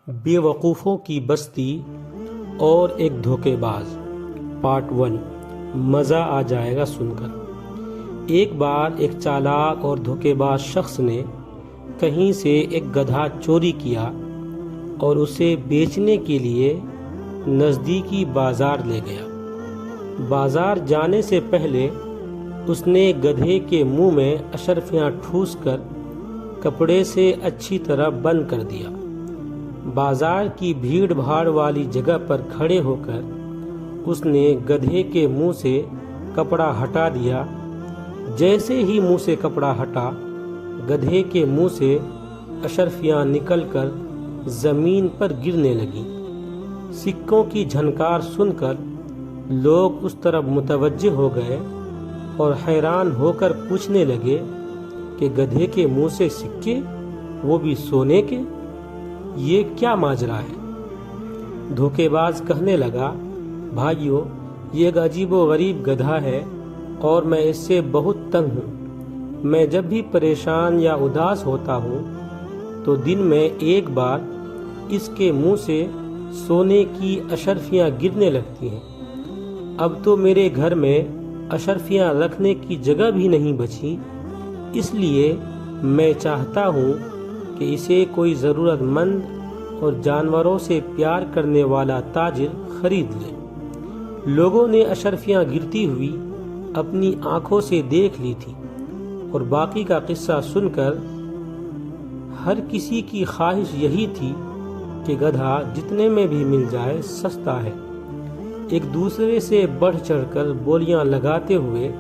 بے وقوفوں کی بستی اور ایک دھوکے باز پارٹ 1 مزہ آ جائے گا سن کر۔ ایک بار ایک چالاک اور دھوکے باز شخص نے کہیں سے ایک گدھا چوری کیا اور اسے بیچنے کے لیے نزدیکی بازار لے گیا۔ بازار جانے سے پہلے اس نے گدھے کے منہ میں اشرفیاں ٹھوس کر کپڑے سے اچھی طرح بند کر دیا۔ بازار کی بھیڑ بھاڑ والی جگہ پر کھڑے ہو کر اس نے گدھے کے منہ سے کپڑا ہٹا دیا۔ جیسے ہی منہ سے کپڑا ہٹا، گدھے کے منہ سے اشرفیاں نکل کر زمین پر گرنے لگیں۔ سکوں کی جھنکار سن کر لوگ اس طرف متوجہ ہو گئے اور حیران ہو کر پوچھنے لگے کہ گدھے کے منہ سے سکے، وہ بھی سونے کے، یہ کیا ماجرا ہے؟ دھوکے باز کہنے لگا، بھائیو، یہ ایک عجیب و غریب گدھا ہے اور میں اس سے بہت تنگ ہوں۔ میں جب بھی پریشان یا اداس ہوتا ہوں تو دن میں ایک بار اس کے منہ سے سونے کی اشرفیاں گرنے لگتی ہیں۔ اب تو میرے گھر میں اشرفیاں رکھنے کی جگہ بھی نہیں بچی، اس لیے میں چاہتا ہوں کہ اسے کوئی ضرورت مند اور جانوروں سے پیار کرنے والا تاجر خرید لے۔ لوگوں نے اشرفیاں گرتی ہوئی اپنی آنکھوں سے دیکھ لی تھی اور باقی کا قصہ سن کر ہر کسی کی خواہش یہی تھی کہ گدھا جتنے میں بھی مل جائے سستا ہے۔ ایک دوسرے سے بڑھ چڑھ کر بولیاں لگاتے ہوئے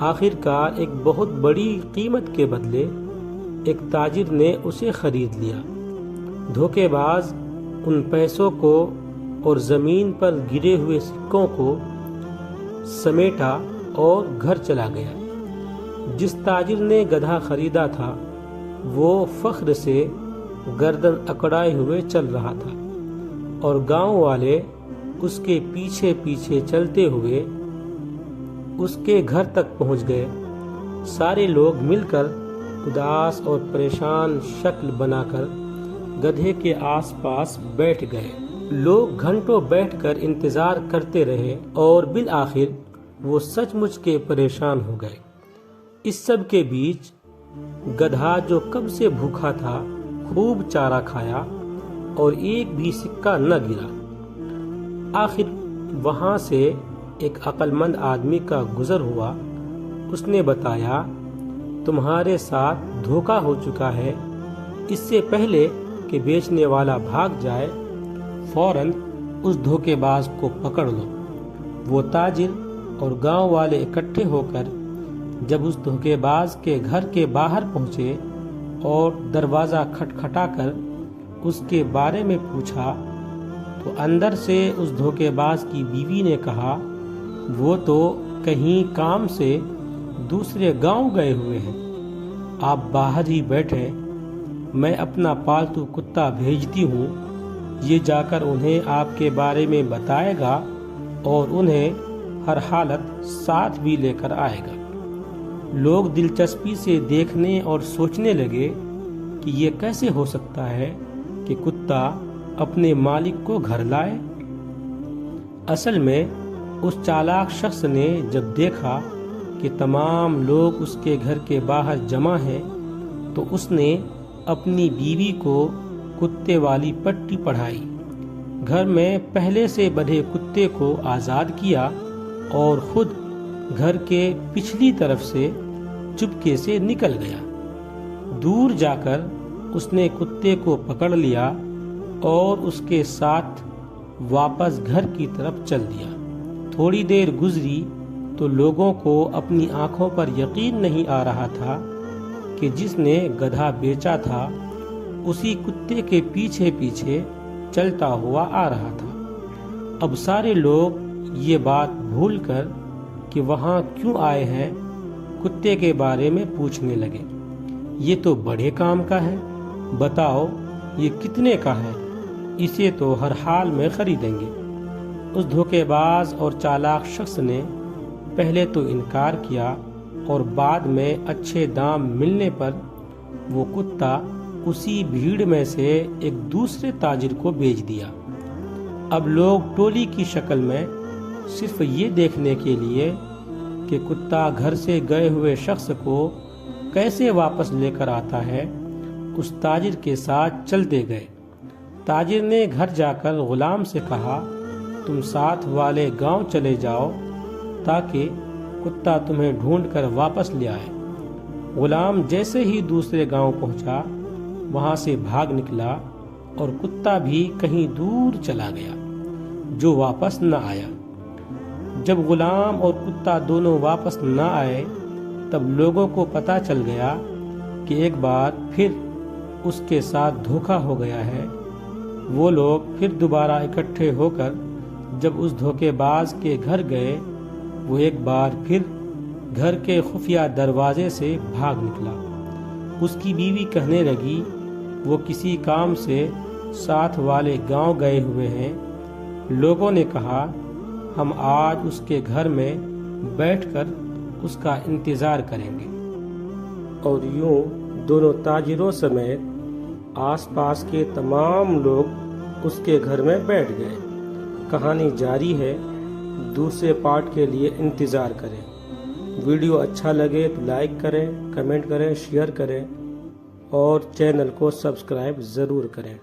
آخر کار ایک بہت بڑی قیمت کے بدلے ایک تاجر نے اسے خرید لیا۔ دھوکے باز ان پیسوں کو اور زمین پر گرے ہوئے سکوں کو سمیٹا اور گھر چلا گیا۔ جس تاجر نے گدھا خریدا تھا وہ فخر سے گردن اکڑائے ہوئے چل رہا تھا اور گاؤں والے اس کے پیچھے پیچھے چلتے ہوئے اس کے گھر تک پہنچ گئے۔ سارے لوگ مل کر اداس اور پریشان شکل بنا کر گدھے کے آس پاس بیٹھ گئے۔ لوگ گھنٹوں بیٹھ کر انتظار کرتے رہے اور بالآخر وہ سچ مچ کے پریشان ہو گئے۔ اس سب کے بیچ گدھا جو کب سے بھوکا تھا خوب چارہ کھایا اور ایک بھی سکہ نہ گرا۔ آخر وہاں سے ایک عقل مند آدمی کا گزر ہوا۔ اس نے بتایا، تمہارے ساتھ دھوکا ہو چکا ہے۔ اس سے پہلے کہ بیچنے والا بھاگ جائے فوراً اس دھوکے باز کو پکڑ لو۔ وہ تاجر اور گاؤں والے اکٹھے ہو کر جب اس دھوکے باز کے گھر کے باہر پہنچے اور دروازہ کھٹکھٹا کر اس کے بارے میں پوچھا تو اندر سے اس دھوکے باز کی بیوی نے کہا، وہ تو کہیں کام سے دوسرے گاؤں گئے ہوئے ہیں، آپ باہر ہی بیٹھے، میں اپنا پالتو کتا بھیجتی ہوں، یہ جا کر انہیں آپ کے بارے میں بتائے گا اور انہیں ہر حالت ساتھ بھی لے کر آئے گا۔ لوگ دلچسپی سے دیکھنے اور سوچنے لگے کہ یہ کیسے ہو سکتا ہے کہ کتا اپنے مالک کو گھر لائے۔ اصل میں اس چالاک شخص نے جب دیکھا کہ تمام لوگ اس کے گھر کے باہر جمع ہیں تو اس نے اپنی بیوی کو کتے والی پٹی پڑھائی، گھر میں پہلے سے بندھے کتے کو آزاد کیا اور خود گھر کے پچھلی طرف سے چپکے سے نکل گیا۔ دور جا کر اس نے کتے کو پکڑ لیا اور اس کے ساتھ واپس گھر کی طرف چل دیا۔ تھوڑی دیر گزری تو لوگوں کو اپنی آنکھوں پر یقین نہیں آ رہا تھا کہ جس نے گدھا بیچا تھا اسی کتے کے پیچھے پیچھے چلتا ہوا آ رہا تھا۔ اب سارے لوگ یہ بات بھول کر کہ وہاں کیوں آئے ہیں کتے کے بارے میں پوچھنے لگے، یہ تو بڑے کام کا ہے، بتاؤ یہ کتنے کا ہے، اسے تو ہر حال میں خریدیں گے۔ اس دھوکے باز اور چالاک شخص نے پہلے تو انکار کیا اور بعد میں اچھے دام ملنے پر وہ کتا اسی بھیڑ میں سے ایک دوسرے تاجر کو بیچ دیا۔ اب لوگ ٹولی کی شکل میں صرف یہ دیکھنے کے لیے کہ کتا گھر سے گئے ہوئے شخص کو کیسے واپس لے کر آتا ہے، اس تاجر کے ساتھ چلتے گئے۔ تاجر نے گھر جا کر غلام سے کہا، تم ساتھ والے گاؤں چلے جاؤ تاکہ کتا تمہیں ڈھونڈ کر واپس لے آئے۔ غلام جیسے ہی دوسرے گاؤں پہنچا، وہاں سے بھاگ نکلا اور کتا بھی کہیں دور چلا گیا جو واپس نہ آیا۔ جب غلام اور کتا دونوں واپس نہ آئے تب لوگوں کو پتہ چل گیا کہ ایک بار پھر اس کے ساتھ دھوکہ ہو گیا ہے۔ وہ لوگ پھر دوبارہ اکٹھے ہو کر جب اس دھوکے باز کے گھر گئے، وہ ایک بار پھر گھر کے خفیہ دروازے سے بھاگ نکلا۔ اس کی بیوی کہنے لگی، وہ کسی کام سے ساتھ والے گاؤں گئے ہوئے ہیں۔ لوگوں نے کہا، ہم آج اس کے گھر میں بیٹھ کر اس کا انتظار کریں گے۔ اور یوں دونوں تاجروں سمیت آس پاس کے تمام لوگ اس کے گھر میں بیٹھ گئے۔ کہانی جاری ہے، دوسرے پارٹ کے لیے انتظار کریں۔ ویڈیو اچھا لگے تو لائک کریں، کمنٹ کریں، شیئر کریں اور چینل کو سبسکرائب ضرور کریں۔